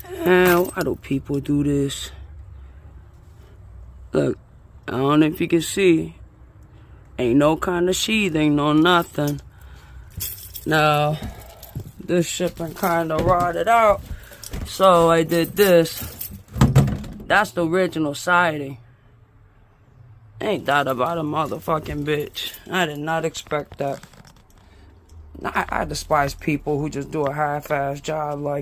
And why do people do this? Look, I don't know if you can see. Ain't no kind of sheathing, no nothing. Now, this shit been kind of rotted out. So I did this. That's the original siding. Ain't that about a motherfucking bitch? I did not expect that. I despise people who just do a half-ass job like